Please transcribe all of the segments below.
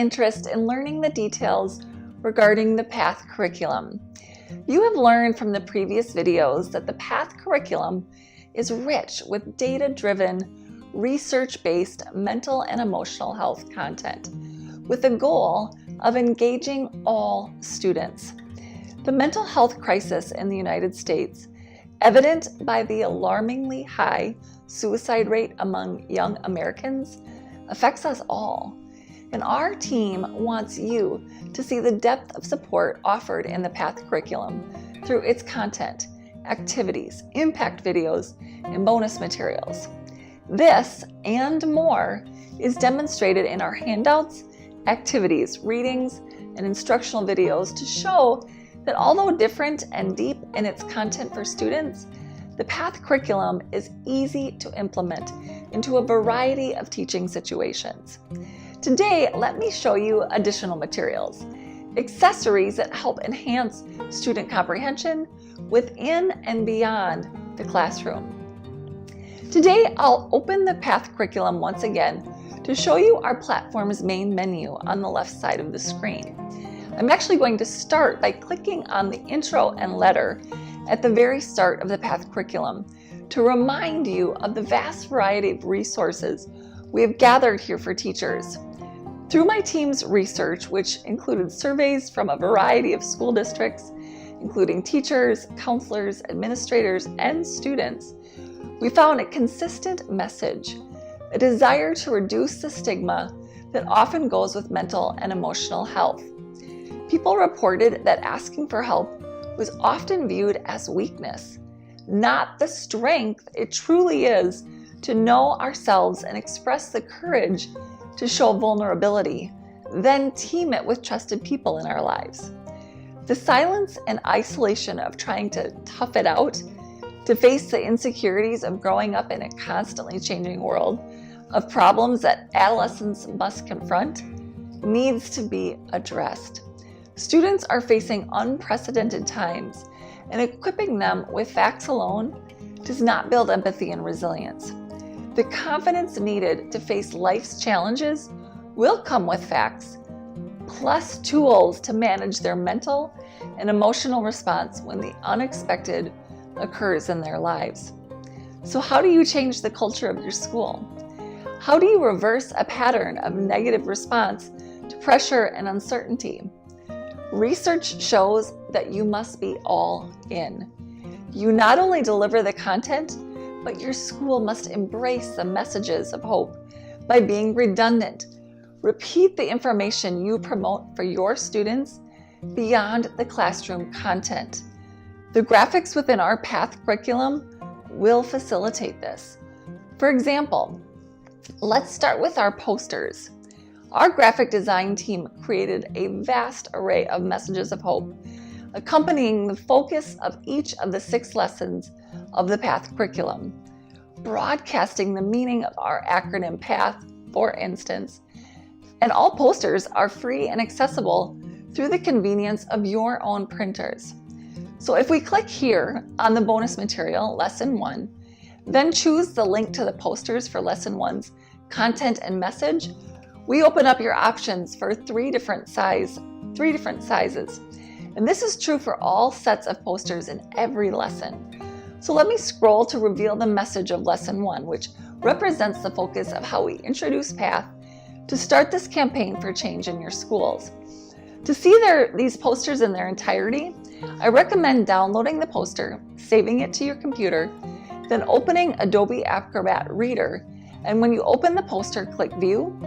interest in learning the details regarding the PATH curriculum. You have learned from the previous videos that the PATH curriculum is rich with data-driven, research-based mental and emotional health content, with the goal of engaging all students. The mental health crisis in the United States, evident by the alarmingly high suicide rate among young Americans, affects us all. And our team wants you to see the depth of support offered in the PATH curriculum through its content, activities, impact videos, and bonus materials. This and more is demonstrated in our handouts, activities, readings, and instructional videos to show that although different and deep in its content for students, the PATH curriculum is easy to implement into a variety of teaching situations. Today, let me show you additional materials, accessories that help enhance student comprehension within and beyond the classroom. Today, I'll open the PATH curriculum once again to show you our platform's main menu on the left side of the screen. I'm actually going to start by clicking on the intro and letter at the very start of the PATH curriculum to remind you of the vast variety of resources we have gathered here for teachers. Through my team's research, which included surveys from a variety of school districts, including teachers, counselors, administrators, and students, we found a consistent message, a desire to reduce the stigma that often goes with mental and emotional health. People reported that asking for help was often viewed as weakness, not the strength it truly is to know ourselves and express the courage to show vulnerability, then team it with trusted people in our lives. The silence and isolation of trying to tough it out, to face the insecurities of growing up in a constantly changing world of problems that adolescents must confront, needs to be addressed. Students are facing unprecedented times, and equipping them with facts alone does not build empathy and resilience. The confidence needed to face life's challenges will come with facts, plus tools to manage their mental and emotional response when the unexpected occurs in their lives. So how do you change the culture of your school? How do you reverse a pattern of negative response to pressure and uncertainty? Research shows that you must be all in. You not only deliver the content, but your school must embrace the messages of hope by being redundant. Repeat the information you promote for your students beyond the classroom content. The graphics within our PATH curriculum will facilitate this. For example, let's start with our posters. Our graphic design team created a vast array of messages of hope, accompanying the focus of each of the 6 lessons of the PATH curriculum, broadcasting the meaning of our acronym PATH, for instance. And all posters are free and accessible through the convenience of your own printers. So if we click here on the bonus material, Lesson 1, then choose the link to the posters for Lesson 1's content and message, we open up your options for 3 different sizes. And this is true for all sets of posters in every lesson. So let me scroll to reveal the message of Lesson 1, which represents the focus of how we introduce PATH to start this campaign for change in your schools. To see these posters in their entirety, I recommend downloading the poster, saving it to your computer, then opening Adobe Acrobat Reader. And when you open the poster, click View,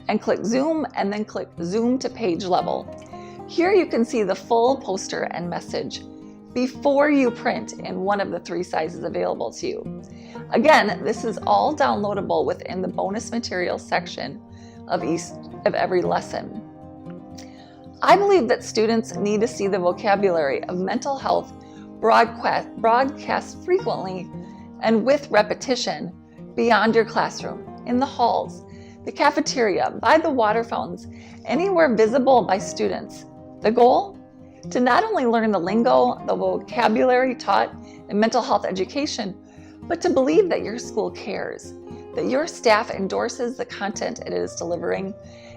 and click Zoom, and then click Zoom to page level. Here you can see the full poster and message before you print in one of the 3 sizes available to you. Again, this is all downloadable within the bonus materials section of every lesson. I believe that students need to see the vocabulary of mental health broadcast frequently and with repetition beyond your classroom, in the halls, the cafeteria, by the water fountains, anywhere visible by students. The goal? To not only learn the lingo, the vocabulary taught in mental health education, but to believe that your school cares, that your staff endorses the content it is delivering,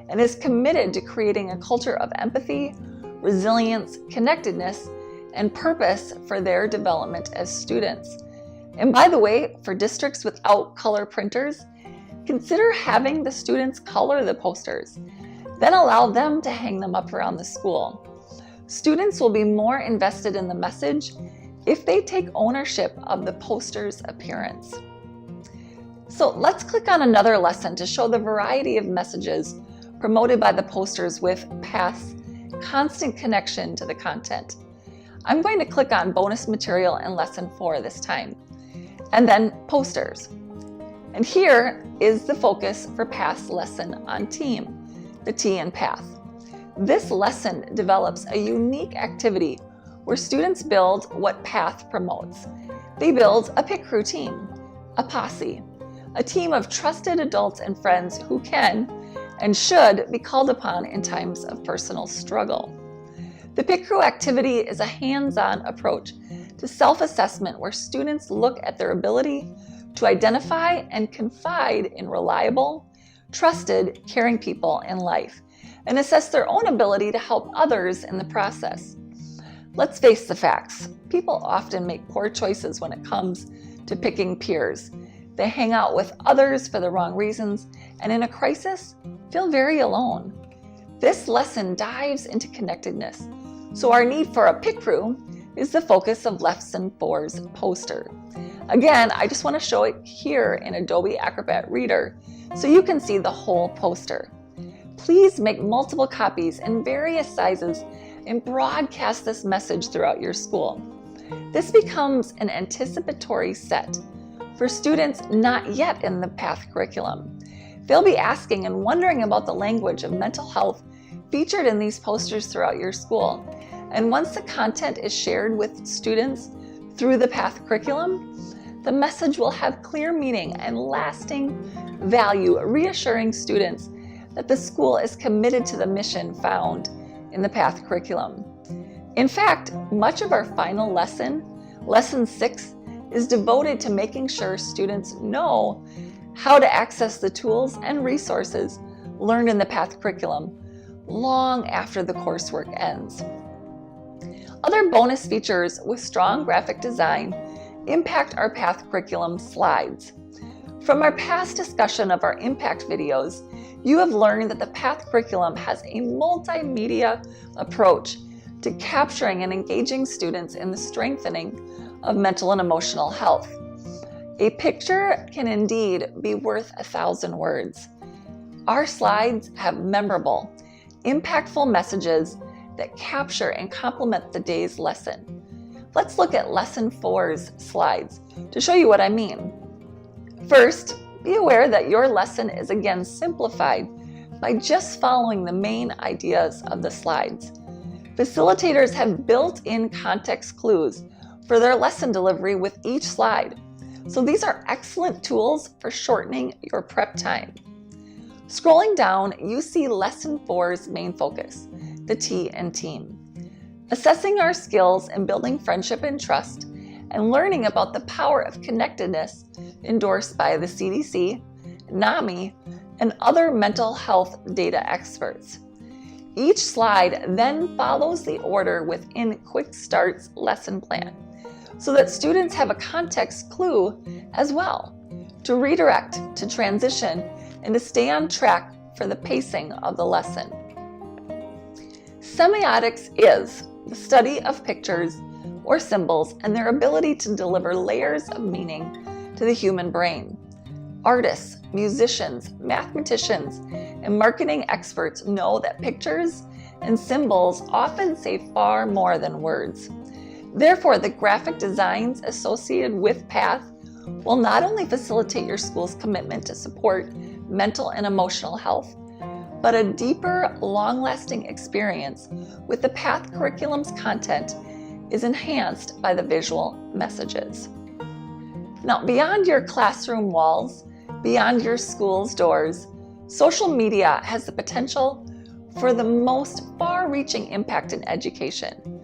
and is committed to creating a culture of empathy, resilience, connectedness, and purpose for their development as students. And by the way, for districts without color printers, consider having the students color the posters, then allow them to hang them up around the school. Students will be more invested in the message if they take ownership of the poster's appearance. So let's click on another lesson to show the variety of messages promoted by the posters with PATH's constant connection to the content. I'm going to click on bonus material in lesson 4 this time, and then posters. And here is the focus for PATH's lesson on team, the T in PATH. This lesson develops a unique activity where students build what PATH promotes. They build a PIC crew team, a posse, a team of trusted adults and friends who can and should be called upon in times of personal struggle. The PIC crew activity is a hands-on approach to self-assessment where students look at their ability to identify and confide in reliable, trusted, caring people in life and assess their own ability to help others in the process. Let's face the facts. People often make poor choices when it comes to picking peers. They hang out with others for the wrong reasons and in a crisis feel very alone. This lesson dives into connectedness, so our need for a PIC crew is the focus of lesson 4's poster. Again, I just want to show it here in Adobe Acrobat Reader so you can see the whole poster. Please make multiple copies in various sizes and broadcast this message throughout your school. This becomes an anticipatory set for students not yet in the PATH curriculum. They'll be asking and wondering about the language of mental health featured in these posters throughout your school. And once the content is shared with students through the PATH curriculum, the message will have clear meaning and lasting value, reassuring students that the school is committed to the mission found in the PATH curriculum. In fact, much of our final lesson, lesson 6, is devoted to making sure students know how to access the tools and resources learned in the PATH curriculum long after the coursework ends. Other bonus features with strong graphic design impact our PATH curriculum slides. From our past discussion of our impact videos, you have learned that the PATH curriculum has a multimedia approach to capturing and engaging students in the strengthening of mental and emotional health. A picture can indeed be worth 1,000 words. Our slides have memorable, impactful messages that capture and complement the day's lesson. Let's look at lesson 4's slides to show you what I mean. First, be aware that your lesson is again simplified by just following the main ideas of the slides. Facilitators have built-in context clues for their lesson delivery with each slide, so these are excellent tools for shortening your prep time. Scrolling down, you see lesson 4's main focus, the T in team. Assessing our skills in building friendship and trust, and learning about the power of connectedness endorsed by the CDC, NAMI, and other mental health data experts. Each slide then follows the order within Quick Start's lesson plan, so that students have a context clue as well to redirect, to transition, and to stay on track for the pacing of the lesson. Semiotics is the study of pictures or symbols and their ability to deliver layers of meaning to the human brain. Artists, musicians, mathematicians, and marketing experts know that pictures and symbols often say far more than words. Therefore, the graphic designs associated with PATH will not only facilitate your school's commitment to support mental and emotional health, but a deeper, long-lasting experience with the PATH curriculum's content is enhanced by the visual messages. Now, beyond your classroom walls, beyond your school's doors, social media has the potential for the most far-reaching impact in education.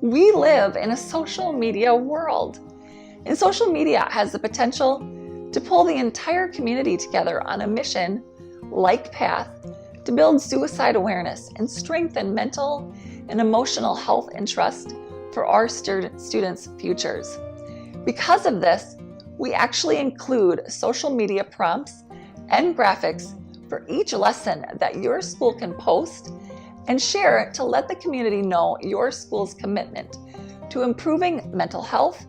We live in a social media world, and social media has the potential to pull the entire community together on a mission, like PATH, to build suicide awareness and strengthen mental and emotional health and trust for our students' futures. Because of this, we actually include social media prompts and graphics for each lesson that your school can post and share to let the community know your school's commitment to improving mental health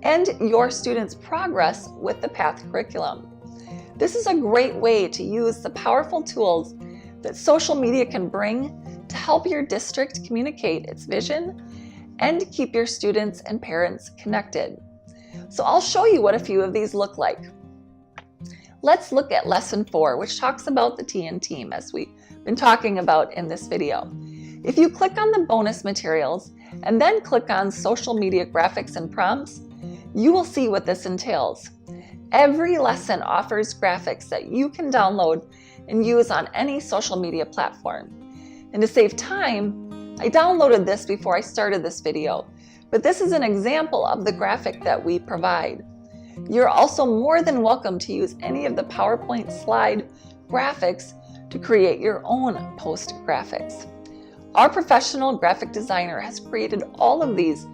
and your students' progress with the PATH curriculum. This is a great way to use the powerful tools that social media can bring to help your district communicate its vision and keep your students and parents connected. So I'll show you what a few of these look like. Let's look at lesson 4, which talks about the TN team, as we've been talking about in this video. If you click on the bonus materials and then click on social media graphics and prompts, you will see what this entails. Every lesson offers graphics that you can download and use on any social media platform. And to save time, I downloaded this before I started this video, but this is an example of the graphic that we provide. You're also more than welcome to use any of the PowerPoint slide graphics to create your own post graphics. Our professional graphic designer has created all of these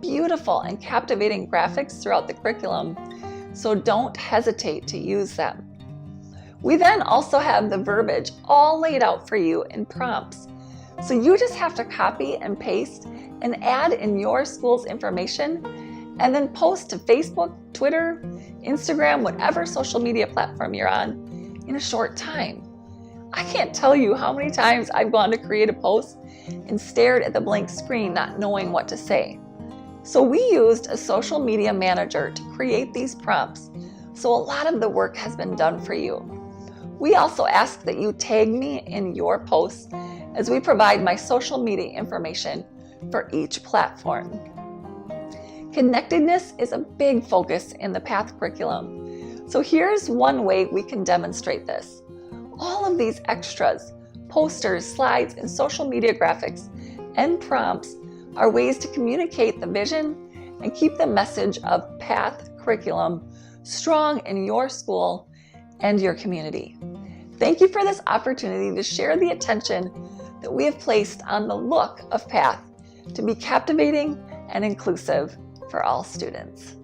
beautiful and captivating graphics throughout the curriculum, so don't hesitate to use them. We then also have the verbiage all laid out for you in prompts, so you just have to copy and paste and add in your school's information and then post to Facebook, Twitter, Instagram, whatever social media platform you're on in a short time. I can't tell you how many times I've gone to create a post and stared at the blank screen not knowing what to say. So we used a social media manager to create these prompts, so a lot of the work has been done for you. We also ask that you tag me in your posts as we provide my social media information for each platform. Connectedness is a big focus in the PATH curriculum. So here's one way we can demonstrate this. All of these extras, posters, slides, and social media graphics and prompts are ways to communicate the vision and keep the message of PATH curriculum strong in your school and your community. Thank you for this opportunity to share the attention that we have placed on the look of PATH to be captivating and inclusive for all students.